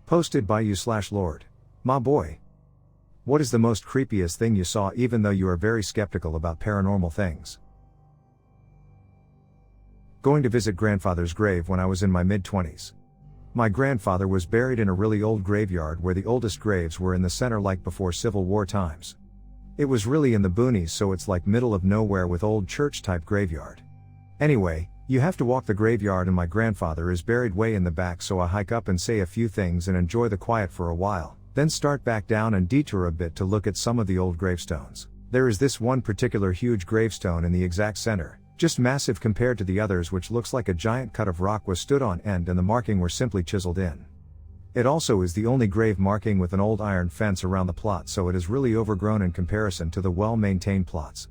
Posted by you/Lord. My boy. What is the most creepiest thing you saw even though you are very skeptical about paranormal things? Going to visit grandfather's grave when I was in my mid-20s. My grandfather was buried in a really old graveyard where the oldest graves were in the center like before Civil War times. It was really in the boonies, so it's like middle of nowhere with old church type graveyard. Anyway, you have to walk the graveyard and my grandfather is buried way in the back, so I hike up and say a few things and enjoy the quiet for a while, then start back down and detour a bit to look at some of the old gravestones. There is this one particular huge gravestone in the exact center, just massive compared to the others, which looks like a giant cut of rock was stood on end and the marking were simply chiseled in. It also is the only grave marking with an old iron fence around the plot, so it is really overgrown in comparison to the well-maintained plots.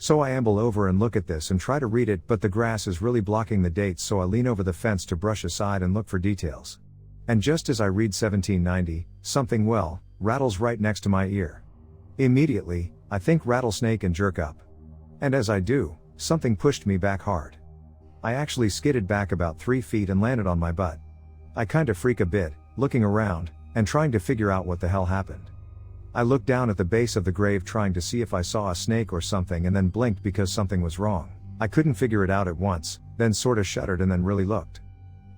So I amble over and look at this and try to read it, but the grass is really blocking the dates, so I lean over the fence to brush aside and look for details. And just as I read 1790, something, well, rattles right next to my ear. Immediately, I think rattlesnake and jerk up. And as I do, something pushed me back hard. I actually skidded back about 3 feet and landed on my butt. I kinda freak a bit, looking around, and trying to figure out what the hell happened. I looked down at the base of the grave trying to see if I saw a snake or something, and then blinked because something was wrong. I couldn't figure it out at once, then sorta shuddered and then really looked.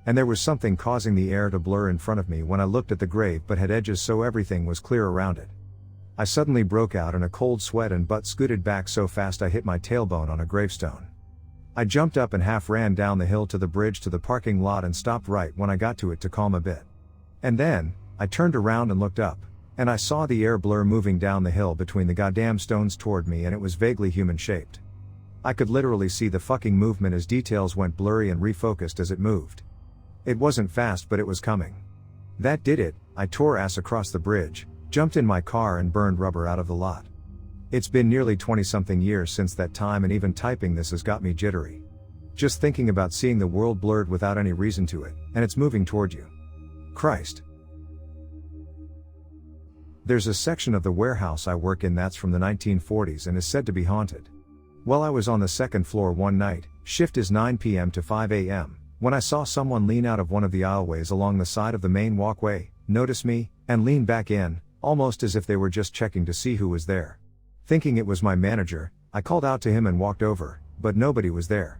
And there was something causing the air to blur in front of me when I looked at the grave, but had edges so everything was clear around it. I suddenly broke out in a cold sweat and butt scooted back so fast I hit my tailbone on a gravestone. I jumped up and half ran down the hill to the bridge to the parking lot and stopped right when I got to it to calm a bit. And then, I turned around and looked up. And I saw the air blur moving down the hill between the goddamn stones toward me, and it was vaguely human shaped. I could literally see the fucking movement as details went blurry and refocused as it moved. It wasn't fast, but it was coming. That did it. I tore ass across the bridge, jumped in my car and burned rubber out of the lot. It's been nearly 20-something years since that time, and even typing this has got me jittery. Just thinking about seeing the world blurred without any reason to it, and it's moving toward you. Christ. There's a section of the warehouse I work in that's from the 1940s and is said to be haunted. Well, I was on the second floor one night, shift is 9 p.m. to 5 a.m., when I saw someone lean out of one of the aisleways along the side of the main walkway, notice me, and lean back in, almost as if they were just checking to see who was there. Thinking it was my manager, I called out to him and walked over, but nobody was there.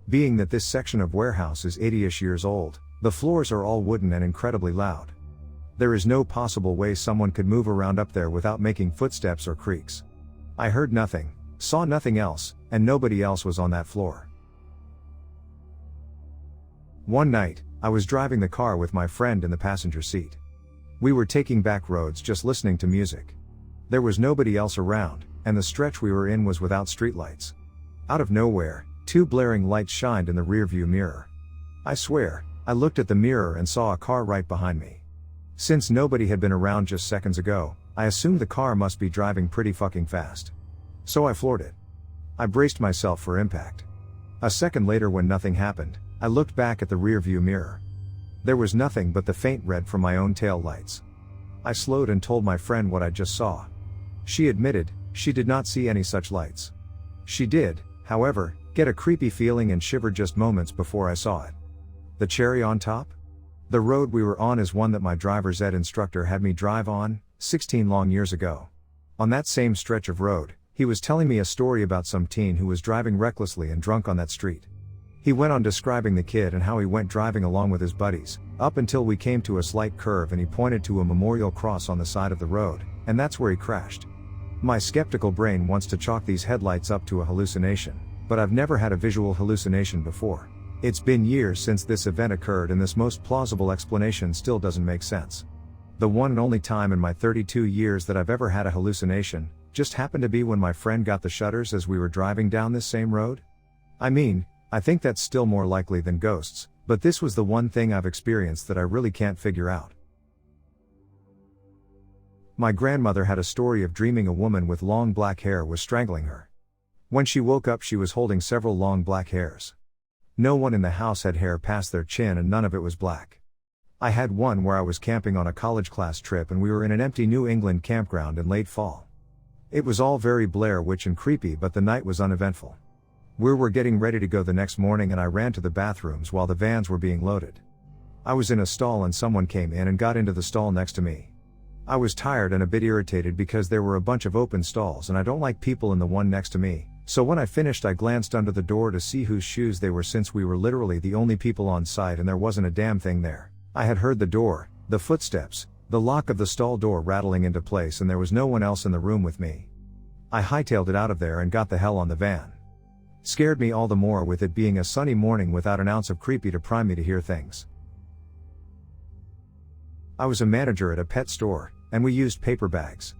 Being that this section of warehouse is 80-ish years old, the floors are all wooden and incredibly loud. There is no possible way someone could move around up there without making footsteps or creaks. I heard nothing, saw nothing else, and nobody else was on that floor. One night, I was driving the car with my friend in the passenger seat. We were taking back roads just listening to music. There was nobody else around, and the stretch we were in was without streetlights. Out of nowhere, 2 blaring lights shined in the rearview mirror. I swear, I looked at the mirror and saw a car right behind me. Since nobody had been around just seconds ago, I assumed the car must be driving pretty fucking fast. So I floored it. I braced myself for impact. A second later, when nothing happened, I looked back at the rearview mirror. There was nothing but the faint red from my own tail lights. I slowed and told my friend what I just saw. She admitted, she did not see any such lights. She did, however, get a creepy feeling and shivered just moments before I saw it. The cherry on top? The road we were on is one that my driver's ed instructor had me drive on, 16 long years ago. On that same stretch of road, he was telling me a story about some teen who was driving recklessly and drunk on that street. He went on describing the kid and how he went driving along with his buddies, up until we came to a slight curve and he pointed to a memorial cross on the side of the road, and that's where he crashed. My skeptical brain wants to chalk these headlights up to a hallucination, but I've never had a visual hallucination before. It's been years since this event occurred, and this most plausible explanation still doesn't make sense. The one and only time in my 32 years that I've ever had a hallucination, just happened to be when my friend got the shudders as we were driving down this same road. I mean, I think that's still more likely than ghosts, but this was the one thing I've experienced that I really can't figure out. My grandmother had a story of dreaming a woman with long black hair was strangling her. When she woke up, she was holding several long black hairs. No one in the house had hair past their chin and none of it was black. I had one where I was camping on a college class trip and we were in an empty New England campground in late fall. It was all very Blair Witch and creepy, but the night was uneventful. We were getting ready to go the next morning and I ran to the bathrooms while the vans were being loaded. I was in a stall and someone came in and got into the stall next to me. I was tired and a bit irritated because there were a bunch of open stalls and I don't like people in the one next to me, so when I finished I glanced under the door to see whose shoes they were since we were literally the only people on site and there wasn't a damn thing there. I had heard the door, the footsteps, the lock of the stall door rattling into place and there was no one else in the room with me. I hightailed it out of there and got the hell on the van. Scared me all the more with it being a sunny morning without an ounce of creepy to prime me to hear things. I was a manager at a pet store, and we used paper bags.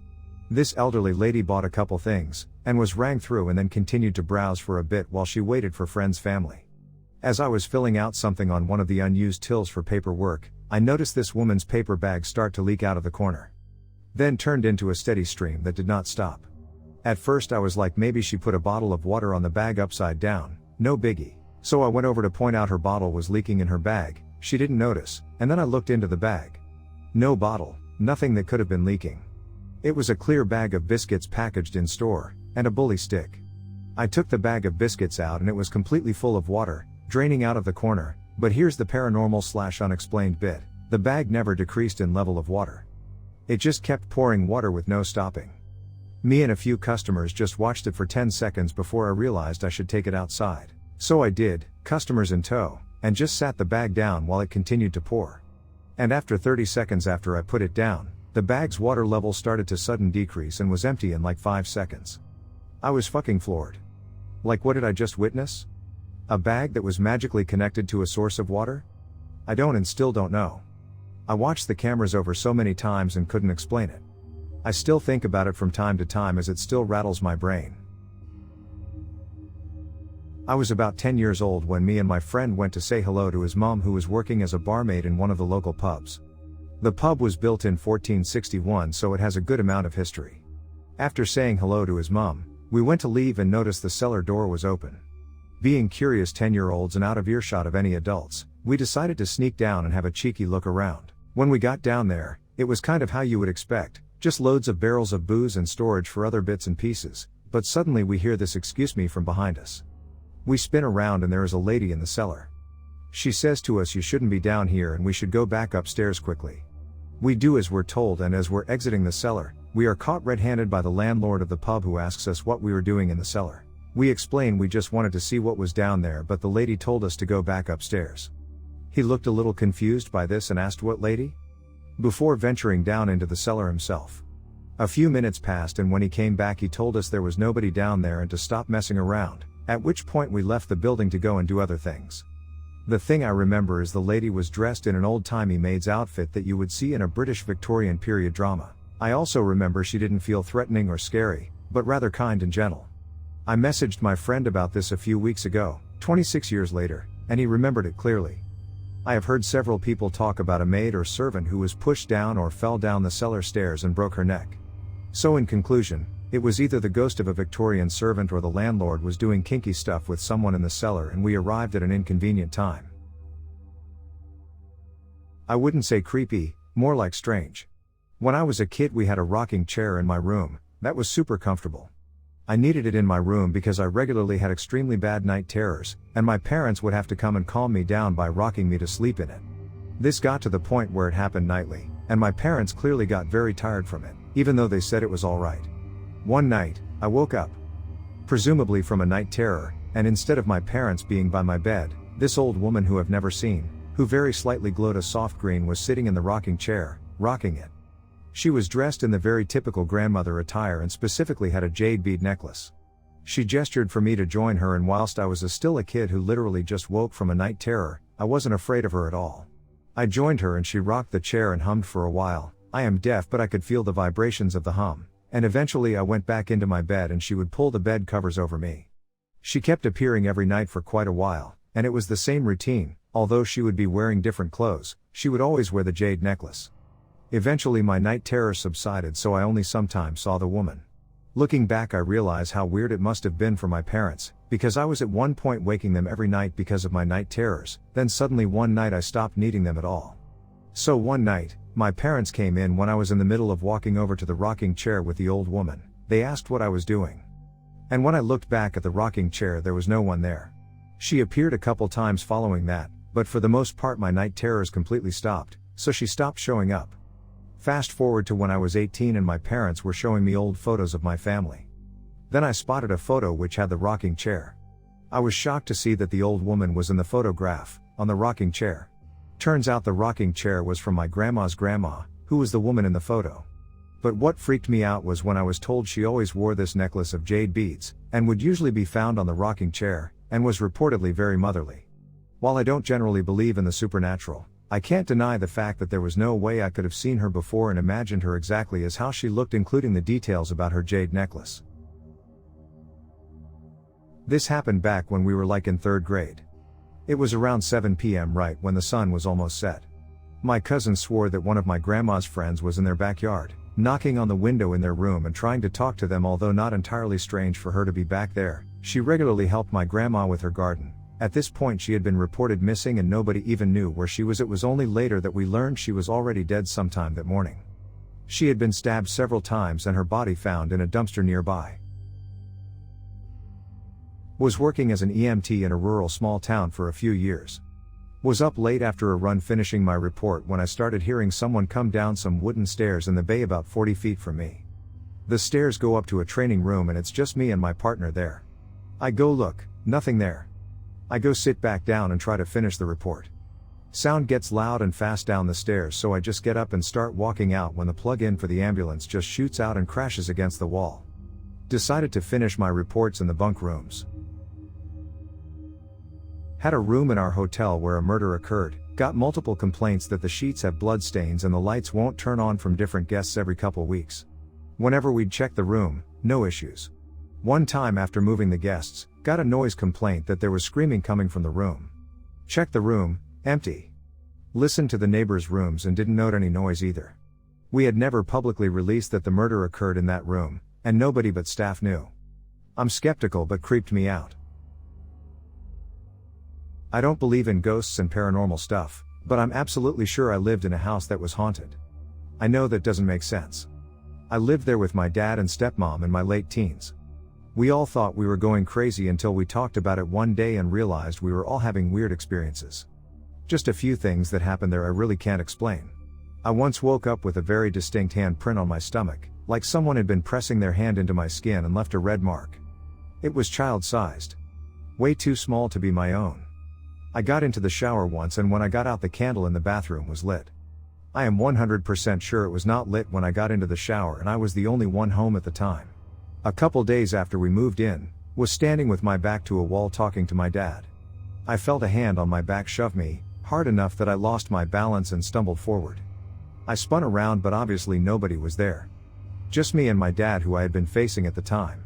This elderly lady bought a couple things, and was rang through and then continued to browse for a bit while she waited for friends' family. As I was filling out something on one of the unused tills for paperwork, I noticed this woman's paper bag start to leak out of the corner. Then turned into a steady stream that did not stop. At first I was like maybe she put a bottle of water on the bag upside down, no biggie. So I went over to point out her bottle was leaking in her bag, she didn't notice, and then I looked into the bag. No bottle, nothing that could have been leaking. It was a clear bag of biscuits packaged in store, and a bully stick. I took the bag of biscuits out and it was completely full of water, draining out of the corner, but here's the paranormal / unexplained bit, the bag never decreased in level of water. It just kept pouring water with no stopping. Me and a few customers just watched it for 10 seconds before I realized I should take it outside. So I did, customers in tow, and just sat the bag down while it continued to pour. And after 30 seconds after I put it down, the bag's water level started to sudden decrease and was empty in like 5 seconds. I was fucking floored. Like, what did I just witness? A bag that was magically connected to a source of water? I don't and still don't know. I watched the cameras over so many times and couldn't explain it. I still think about it from time to time as it still rattles my brain. I was about 10 years old when me and my friend went to say hello to his mom who was working as a barmaid in one of the local pubs. The pub was built in 1461 so it has a good amount of history. After saying hello to his mom, we went to leave and noticed the cellar door was open. Being curious 10-year-olds and out of earshot of any adults, we decided to sneak down and have a cheeky look around. When we got down there, it was kind of how you would expect, just loads of barrels of booze and storage for other bits and pieces, but suddenly we hear this "excuse me" from behind us. We spin around and there is a lady in the cellar. She says to us you shouldn't be down here and we should go back upstairs quickly. We do as we're told and as we're exiting the cellar, we are caught red-handed by the landlord of the pub who asks us what we were doing in the cellar. We explain we just wanted to see what was down there but the lady told us to go back upstairs. He looked a little confused by this and asked what lady? Before venturing down into the cellar himself. A few minutes passed and when he came back he told us there was nobody down there and to stop messing around, at which point we left the building to go and do other things. The thing I remember is the lady was dressed in an old-timey maid's outfit that you would see in a British Victorian period drama. I also remember she didn't feel threatening or scary, but rather kind and gentle. I messaged my friend about this a few weeks ago, 26 years later, and he remembered it clearly. I have heard several people talk about a maid or servant who was pushed down or fell down the cellar stairs and broke her neck. So in conclusion, it was either the ghost of a Victorian servant or the landlord was doing kinky stuff with someone in the cellar and we arrived at an inconvenient time. I wouldn't say creepy, more like strange. When I was a kid we had a rocking chair in my room, that was super comfortable. I needed it in my room because I regularly had extremely bad night terrors, and my parents would have to come and calm me down by rocking me to sleep in it. This got to the point where it happened nightly, and my parents clearly got very tired from it, even though they said it was alright. One night, I woke up. Presumably from a night terror, and instead of my parents being by my bed, this old woman who I've never seen, who very slightly glowed a soft green was sitting in the rocking chair, rocking it. She was dressed in the very typical grandmother attire and specifically had a jade bead necklace. She gestured for me to join her and whilst I was still a kid who literally just woke from a night terror, I wasn't afraid of her at all. I joined her and she rocked the chair and hummed for a while. I am deaf but I could feel the vibrations of the hum, and eventually I went back into my bed and she would pull the bed covers over me. She kept appearing every night for quite a while, and it was the same routine, although she would be wearing different clothes, she would always wear the jade necklace. Eventually my night terror subsided so I only sometimes saw the woman. Looking back I realize how weird it must have been for my parents, because I was at one point waking them every night because of my night terrors, then suddenly one night I stopped needing them at all. So one night, my parents came in when I was in the middle of walking over to the rocking chair with the old woman. They asked what I was doing. And when I looked back at the rocking chair there was no one there. She appeared a couple times following that, But for the most part my night terrors completely stopped, so she stopped showing up. Fast forward to when I was 18 and my parents were showing me old photos of my family. Then I spotted a photo which had the rocking chair. I was shocked to see that the old woman was in the photograph, on the rocking chair. Turns out the rocking chair was from my grandma's grandma, who was the woman in the photo. But what freaked me out was when I was told she always wore this necklace of jade beads, and would usually be found on the rocking chair, and was reportedly very motherly. While I don't generally believe in the supernatural, I can't deny the fact that there was no way I could have seen her before and imagined her exactly as how she looked, including the details about her jade necklace. This happened back when we were like in 3rd grade. It was around 7 p.m. right when the sun was almost set. My cousin swore that one of my grandma's friends was in their backyard, knocking on the window in their room and trying to talk to them. Although not entirely strange for her to be back there, she regularly helped my grandma with her garden. At this point she had been reported missing and nobody even knew where she was. It was only later that we learned she was already dead sometime that morning. She had been stabbed several times and her body found in a dumpster nearby. Was working as an EMT in a rural small town for a few years. Was up late after a run finishing my report when I started hearing someone come down some wooden stairs in the bay about 40 feet from me. The stairs go up to a training room and it's just me and my partner there. I go look, nothing there. I go sit back down and try to finish the report. Sound gets loud and fast down the stairs, so I just get up and start walking out when the plug-in for the ambulance just shoots out and crashes against the wall. Decided to finish my reports in the bunk rooms. Had a room in our hotel where a murder occurred, got multiple complaints that the sheets have blood stains and the lights won't turn on from different guests every couple weeks. Whenever we'd check the room, no issues. One time after moving the guests, got a noise complaint that there was screaming coming from the room. Checked the room, empty. Listened to the neighbors' rooms and didn't note any noise either. We had never publicly released that the murder occurred in that room, and nobody but staff knew. I'm skeptical but creeped me out. I don't believe in ghosts and paranormal stuff, but I'm absolutely sure I lived in a house that was haunted. I know that doesn't make sense. I lived there with my dad and stepmom in my late teens. We all thought we were going crazy until we talked about it one day and realized we were all having weird experiences. Just a few things that happened there I really can't explain. I once woke up with a very distinct hand print on my stomach, like someone had been pressing their hand into my skin and left a red mark. It was child-sized. Way too small to be my own. I got into the shower once and when I got out the candle in the bathroom was lit. I am 100% sure it was not lit when I got into the shower and I was the only one home at the time. A couple days after we moved in, was standing with my back to a wall talking to my dad. I felt a hand on my back shove me, hard enough that I lost my balance and stumbled forward. I spun around but obviously nobody was there. Just me and my dad who I had been facing at the time.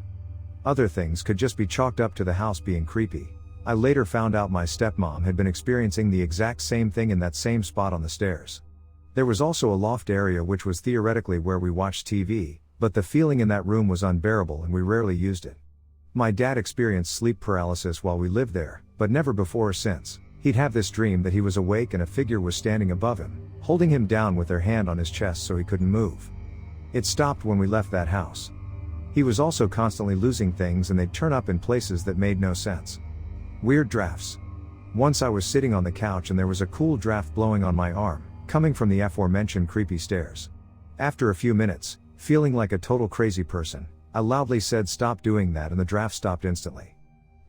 Other things could just be chalked up to the house being creepy. I later found out my stepmom had been experiencing the exact same thing in that same spot on the stairs. There was also a loft area which was theoretically where we watched TV, but the feeling in that room was unbearable and we rarely used it. My dad experienced sleep paralysis while we lived there, but never before or since. He'd have this dream that he was awake and a figure was standing above him, holding him down with their hand on his chest so he couldn't move. It stopped when we left that house. He was also constantly losing things and they'd turn up in places that made no sense. Weird drafts. Once I was sitting on the couch and there was a cool draft blowing on my arm, coming from the aforementioned creepy stairs. After a few minutes, feeling like a total crazy person, I loudly said stop doing that and the draft stopped instantly.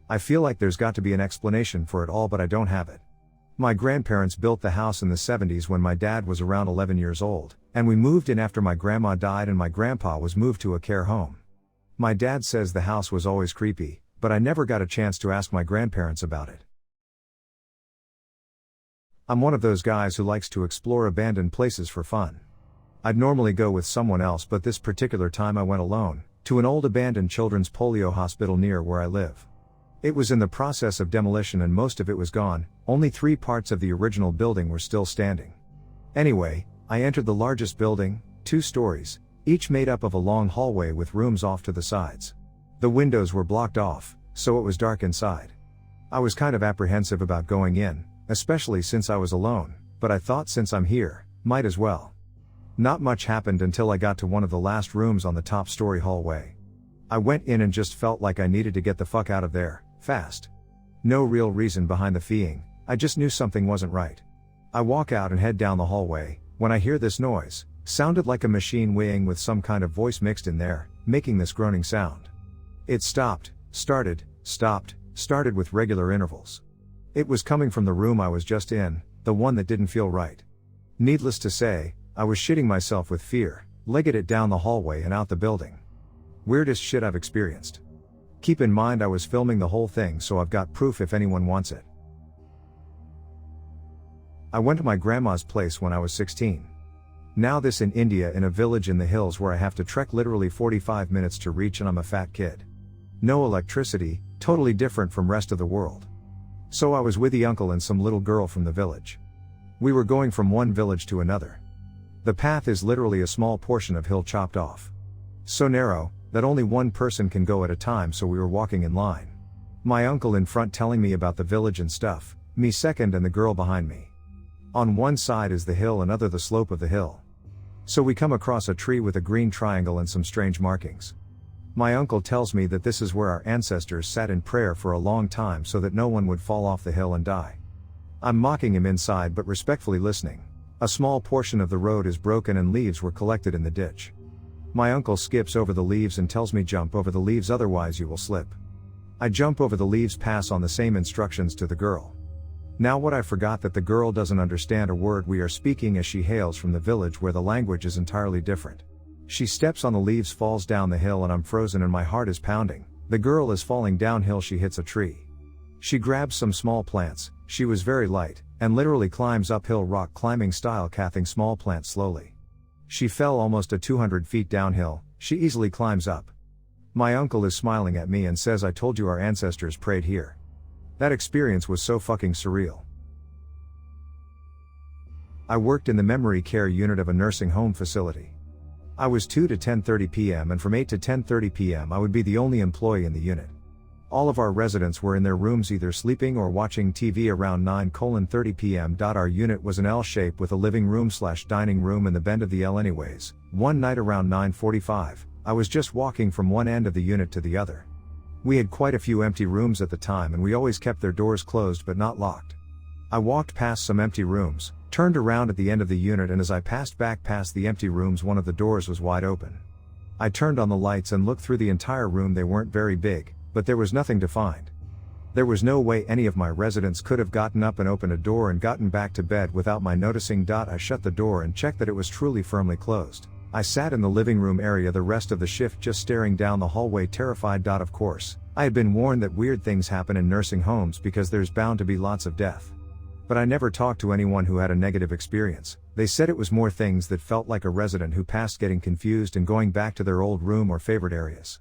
I feel like there's got to be an explanation for it all but I don't have it. My grandparents built the house in the 70s when my dad was around 11 years old, and we moved in after my grandma died and my grandpa was moved to a care home. My dad says the house was always creepy, but I never got a chance to ask my grandparents about it. I'm one of those guys who likes to explore abandoned places for fun. I'd normally go with someone else but this particular time I went alone, to an old abandoned children's polio hospital near where I live. It was in the process of demolition and most of it was gone, only 3 parts of the original building were still standing. Anyway, I entered the largest building, 2 stories, each made up of a long hallway with rooms off to the sides. The windows were blocked off, so it was dark inside. I was kind of apprehensive about going in, especially since I was alone, but I thought since I'm here, might as well. Not much happened until I got to one of the last rooms on the top story hallway. I went in and just felt like I needed to get the fuck out of there, fast. No real reason behind the feeling, I just knew something wasn't right. I walk out and head down the hallway, when I hear this noise, sounded like a machine weighing with some kind of voice mixed in there, making this groaning sound. It stopped, started, stopped, started with regular intervals. It was coming from the room I was just in, the one that didn't feel right. Needless to say, I was shitting myself with fear, legged it down the hallway and out the building. Weirdest shit I've experienced. Keep in mind I was filming the whole thing, so I've got proof if anyone wants it. I went to my grandma's place when I was 16. Now this in India, in a village in the hills where I have to trek literally 45 minutes to reach, and I'm a fat kid. No electricity, totally different from rest of the world. So I was with the uncle and some little girl from the village. We were going from one village to another. The path is literally a small portion of hill chopped off. So narrow, that only one person can go at a time, so we were walking in line. My uncle in front telling me about the village and stuff, me second and the girl behind me. On one side is the hill and other the slope of the hill. So we come across a tree with a green triangle and some strange markings. My uncle tells me that this is where our ancestors sat in prayer for a long time so that no one would fall off the hill and die. I'm mocking him inside but respectfully listening. A small portion of the road is broken and leaves were collected in the ditch. My uncle skips over the leaves and tells me jump over the leaves, otherwise you will slip. I jump over the leaves, pass on the same instructions to the girl. Now what I forgot that the girl doesn't understand a word we are speaking, as she hails from the village where the language is entirely different. She steps on the leaves, falls down the hill, and I'm frozen and my heart is pounding. The girl is falling downhill, she hits a tree. She grabs some small plants, she was very light, and literally climbs uphill rock climbing style, cathing small plants slowly. She fell almost 200 feet downhill, she easily climbs up. My uncle is smiling at me and says, I told you our ancestors prayed here. That experience was so fucking surreal. I worked in the memory care unit of a nursing home facility. I was 2 to 10:30 p.m. and from 8 to 10:30 p.m. I would be the only employee in the unit. All of our residents were in their rooms either sleeping or watching TV around 9:30 p.m. Our unit was an L shape with a living room / dining room in the bend of the L anyways. One night around 9:45, I was just walking from one end of the unit to the other. We had quite a few empty rooms at the time and we always kept their doors closed but not locked. I walked past some empty rooms, turned around at the end of the unit, and as I passed back past the empty rooms, one of the doors was wide open. I turned on the lights and looked through the entire room. They weren't very big, but there was nothing to find. There was no way any of my residents could have gotten up and opened a door and gotten back to bed without my noticing. I shut the door and checked that it was truly firmly closed. I sat in the living room area the rest of the shift just staring down the hallway, terrified. Of course, I had been warned that weird things happen in nursing homes because there's bound to be lots of death. But I never talked to anyone who had a negative experience. They said it was more things that felt like a resident who passed getting confused and going back to their old room or favorite areas.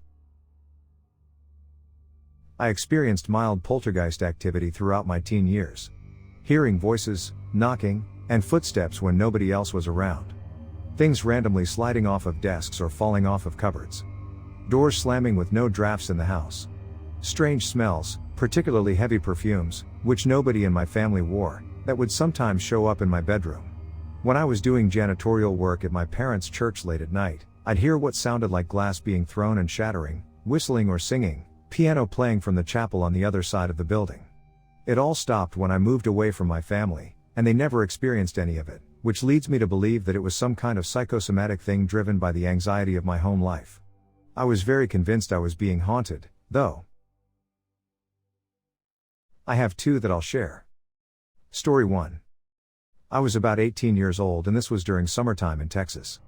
I experienced mild poltergeist activity throughout my teen years. Hearing voices, knocking, and footsteps when nobody else was around. Things randomly sliding off of desks or falling off of cupboards. Doors slamming with no drafts in the house. Strange smells, particularly heavy perfumes, which nobody in my family wore, that would sometimes show up in my bedroom. When I was doing janitorial work at my parents' church late at night, I'd hear what sounded like glass being thrown and shattering, whistling or singing, piano playing from the chapel on the other side of the building. It all stopped when I moved away from my family, and they never experienced any of it, which leads me to believe that it was some kind of psychosomatic thing driven by the anxiety of my home life. I was very convinced I was being haunted, though. I have two that I'll share. Story 1. I was about 18 years old and this was during summertime in Texas.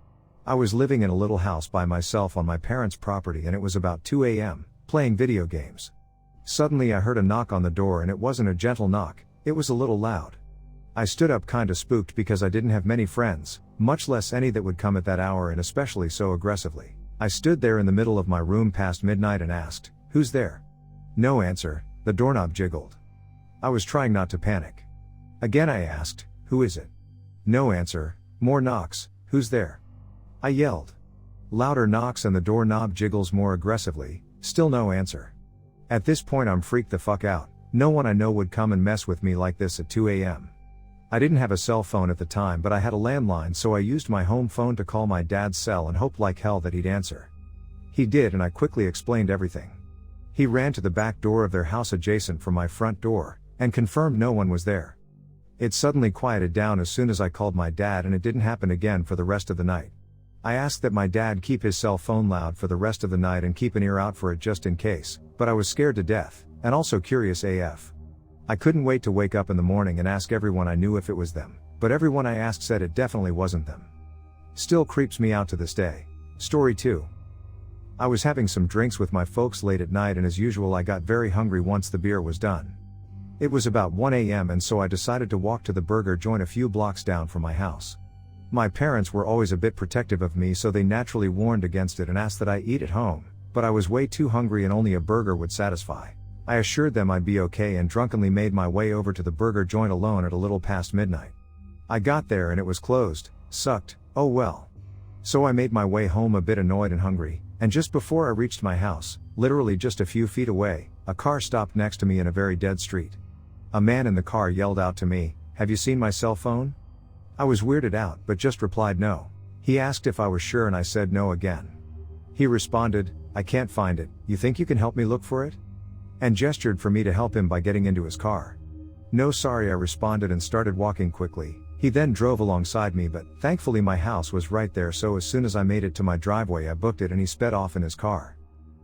I was living in a little house by myself on my parents' property and it was about 2 a.m., playing video games. Suddenly I heard a knock on the door and it wasn't a gentle knock, it was a little loud. I stood up kinda spooked because I didn't have many friends, much less any that would come at that hour and especially so aggressively. I stood there in the middle of my room past midnight and asked, "Who's there?" No answer, the doorknob jiggled. I was trying not to panic. Again I asked, "Who is it?" No answer, more knocks, "Who's there?" I yelled. Louder knocks and the doorknob jiggles more aggressively, still no answer. At this point I'm freaked the fuck out, no one I know would come and mess with me like this at 2 a.m. I didn't have a cell phone at the time but I had a landline, so I used my home phone to call my dad's cell and hoped like hell that he'd answer. He did and I quickly explained everything. He ran to the back door of their house adjacent from my front door, and confirmed no one was there. It suddenly quieted down as soon as I called my dad, and it didn't happen again for the rest of the night. I asked that my dad keep his cell phone loud for the rest of the night and keep an ear out for it just in case, but I was scared to death, and also curious AF. I couldn't wait to wake up in the morning and ask everyone I knew if it was them, but everyone I asked said it definitely wasn't them. Still creeps me out to this day. Story 2. I was having some drinks with my folks late at night, and as usual I got very hungry once the beer was done. It was about 1 a.m. and so I decided to walk to the burger joint a few blocks down from my house. My parents were always a bit protective of me, so they naturally warned against it and asked that I eat at home, but I was way too hungry and only a burger would satisfy. I assured them I'd be okay and drunkenly made my way over to the burger joint alone at a little past midnight. I got there and it was closed. Sucked, oh well. So I made my way home a bit annoyed and hungry, and just before I reached my house, literally just a few feet away, a car stopped next to me in a very dead street. A man in the car yelled out to me, "Have you seen my cell phone?" I was weirded out but just replied no. He asked if I was sure and I said no again. He responded, "I can't find it, you think you can help me look for it?" And gestured for me to help him by getting into his car. "No sorry," I responded and started walking quickly. He then drove alongside me, but thankfully my house was right there, so as soon as I made it to my driveway I booked it and he sped off in his car.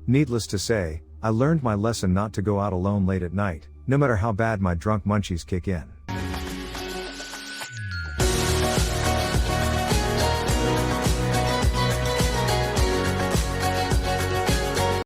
Needless to say, I learned my lesson not to go out alone late at night, no matter how bad my drunk munchies kick in.